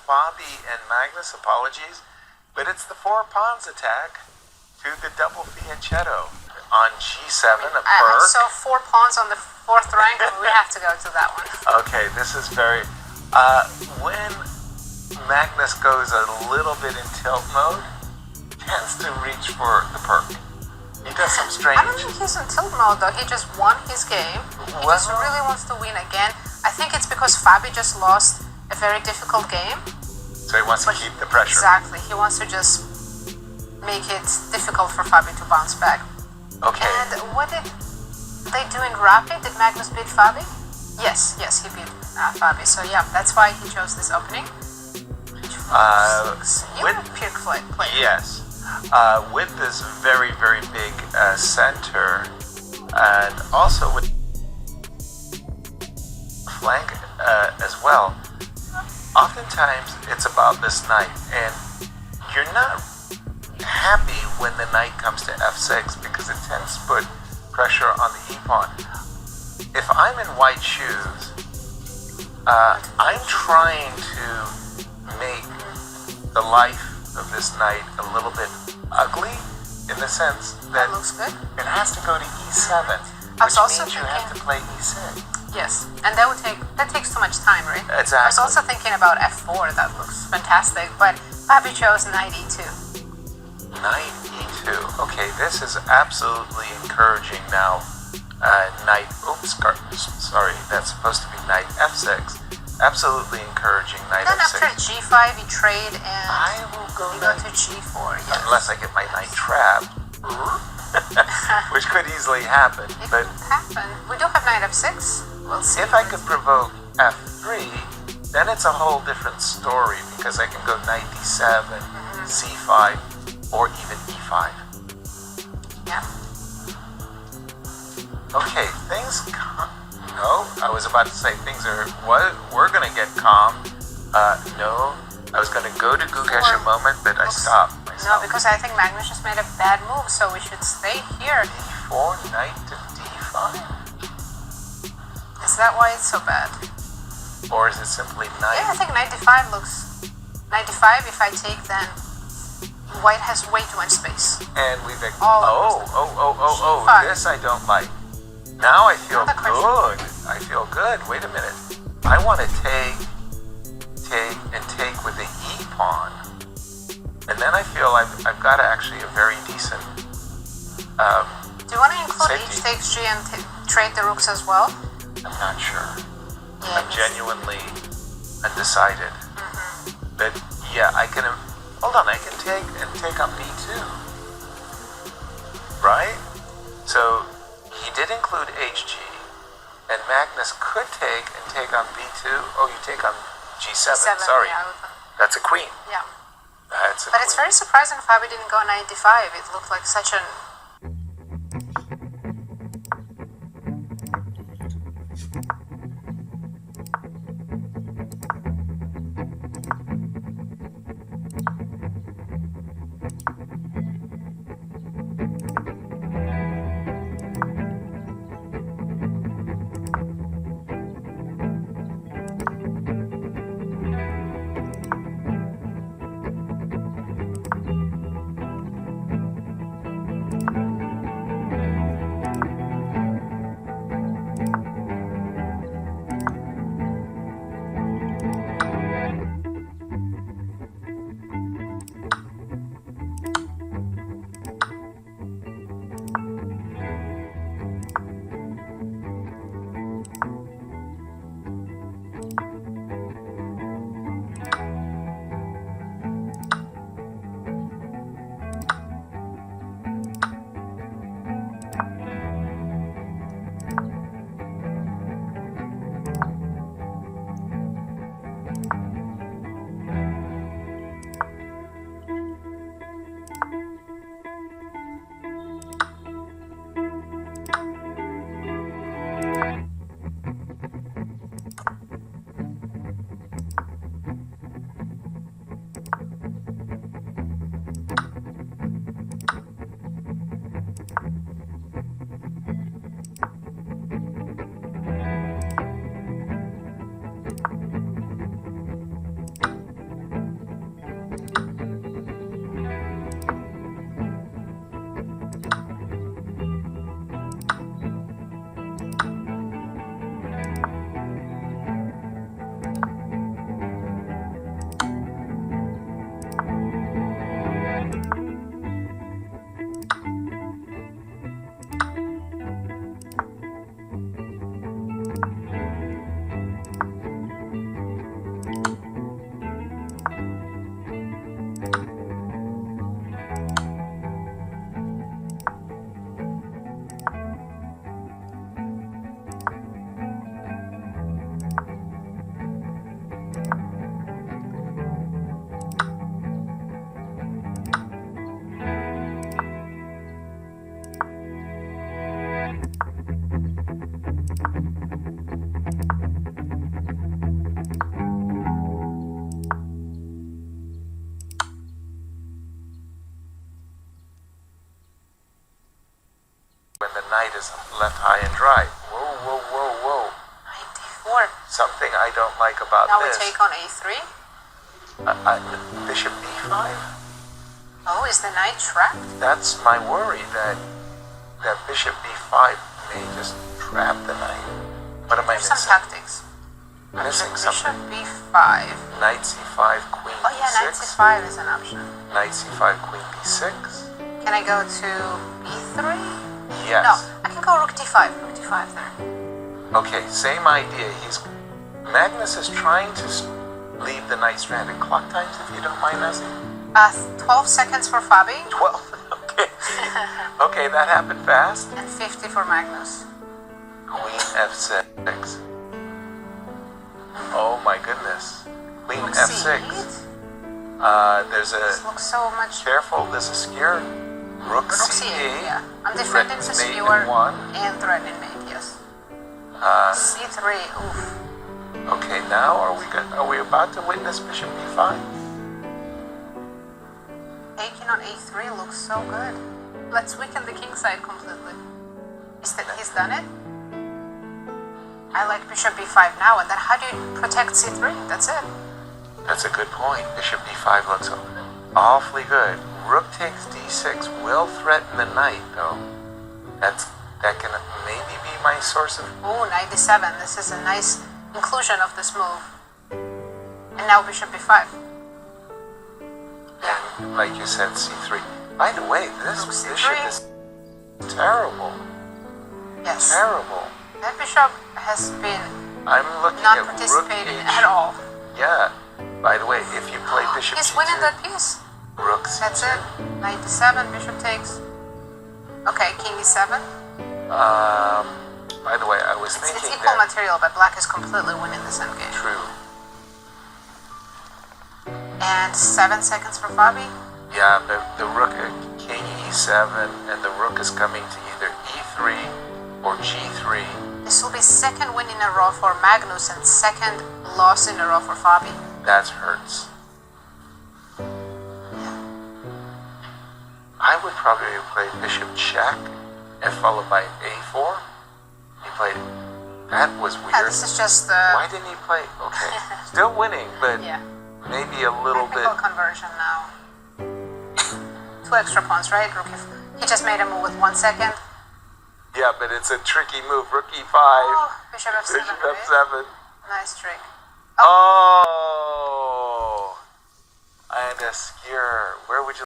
Fabi and Magnus, apologies, but it's the 4 pawns attack to the double fianchetto on G7, a perk. So 4 pawns on the 4th rank, we have to go to that one. Okay, this is very... when Magnus goes a little bit in tilt mode, tends to reach for the perk. He does some strange... I don't think he's in tilt mode though, he just won his game. He just really wants to win again. I think it's because Fabi just lost a very difficult game. So he wants to keep the pressure. Exactly, he wants to just make it difficult for Fabi to bounce back. Okay. And what did they do in Rapid? Did Magnus beat Fabi? Yes, he beat Fabi. So yeah, that's why he chose this opening. You were a pure play. Yes. With this very, very big center, and also with flank as well, oftentimes it's about this knight, and you're not happy when the knight comes to f6 because it tends to put pressure on the e-pawn. If I'm in white shoes, I'm trying to make the life of this knight a little bit ugly in the sense that looks good. It has to go to e7, which means you have to play e6. Yes, and that takes too much time, right? Exactly. I was also thinking about f4. That looks fantastic, but Fabi chose knight e2. Knight e2. Okay, this is absolutely encouraging now. Knight. Oops, sorry. That's supposed to be knight f6. Absolutely encouraging knight then f6. Then after g5, you trade and I will go to g4. Yes. Unless I get my knight trapped, which could easily happen. It but could happen. We do have knight f6. We'll see. If I could provoke f3, then it's a whole different story because I can go knight d7, c5, or even e5. Yeah. Okay, things calm. No, I was about to say things are. What we're gonna get calm. No, I was gonna go to Gukesh a moment, but I stopped myself. No, because I think Magnus just made a bad move, so we should stay here. d4, knight to d5. Is that why it's so bad? Or is it simply knight? Yeah, I think knight d5 looks... Knight d5, if I take, then white has way too much space. And we've... Oh, this I don't like. Now I feel good. I feel good. Wait a minute. I want to take with the e-pawn. And then I feel I've got actually a very decent do you want to include safety. h takes g and trade the rooks as well? I'm not sure. Yeah, I'm genuinely undecided. But yeah, I can... Hold on, I can take on b2. Right? So he did include hg, and Magnus could take on b2. Oh, you take on g7. Sorry. Yeah, that's a queen. Yeah. That's a but queen. it's very surprising Fabi didn't go knight d5. It looked like such an... is left high and dry. Whoa, whoa, whoa, whoa. Knight d4. Something I don't like about Now this. we take on a3. Bishop b5? Oh, is the knight trapped? That's my worry, that bishop b5 may just trap the knight. What am I There's missing? some tactics. Missing Bishop something. b5. Knight c5, queen Oh yeah, knight b6. c5 is an option. Knight c5, queen b6. Can I go to b3? Yes. No, I can go rook d5. Rook d5 there. Okay, same idea. Magnus is trying to leave the knight stranded. Clock times, if you don't mind asking. 12 seconds for Fabi 12. Okay. Okay, that happened fast. and 50 for Magnus. Queen f6. Oh my goodness. Queen Rook f6. c8. There's This a looks so much. careful. There's a skewer. Rook Rook c8, c8. yeah. I'm defending the Threatens mate skewer in one. and threatening mate, yes. c3, oof. Okay, now are we about to witness bishop b5? Taking on a3 looks so good. Let's weaken the king side completely. He's done it? I like bishop b5 now, and then how do you protect c3? That's it. That's a good point. Bishop d5 looks awfully good. Rook takes d6 will threaten the knight, though. That can maybe be my source of... Ooh, knight d7. This is a nice inclusion of this move. And now bishop b5. And like you said, c3. By the way, this Rook c3. bishop is terrible. Yes. Terrible. That bishop has been I'm looking not at participating rook at all. Yeah. By the way, if you play bishop He's c2, winning that piece. rook c2. That's it. Knight d7, bishop takes. Okay, king e7. By the way, I was It's thinking equal that... material, but black is completely winning this endgame. True. And 7 seconds for Fabi. Yeah, but the rook, king e7, and the rook is coming to either e3 or g3. This will be second win in a row for Magnus and second loss in a row for Fabi. That hurts. I would probably play bishop check and followed by a4. He played... That was weird. Yeah, this is just Why didn't he play... Okay, still winning, but yeah. maybe a little bit... Technical conversion now. 2 extra pawns, right? Rook he just made a move with 1 second. Yeah, but it's a tricky move. Rook e5. Oh, bishop f7. Bishop right? f7. Nice trick. Oh! And a skewer. Where would you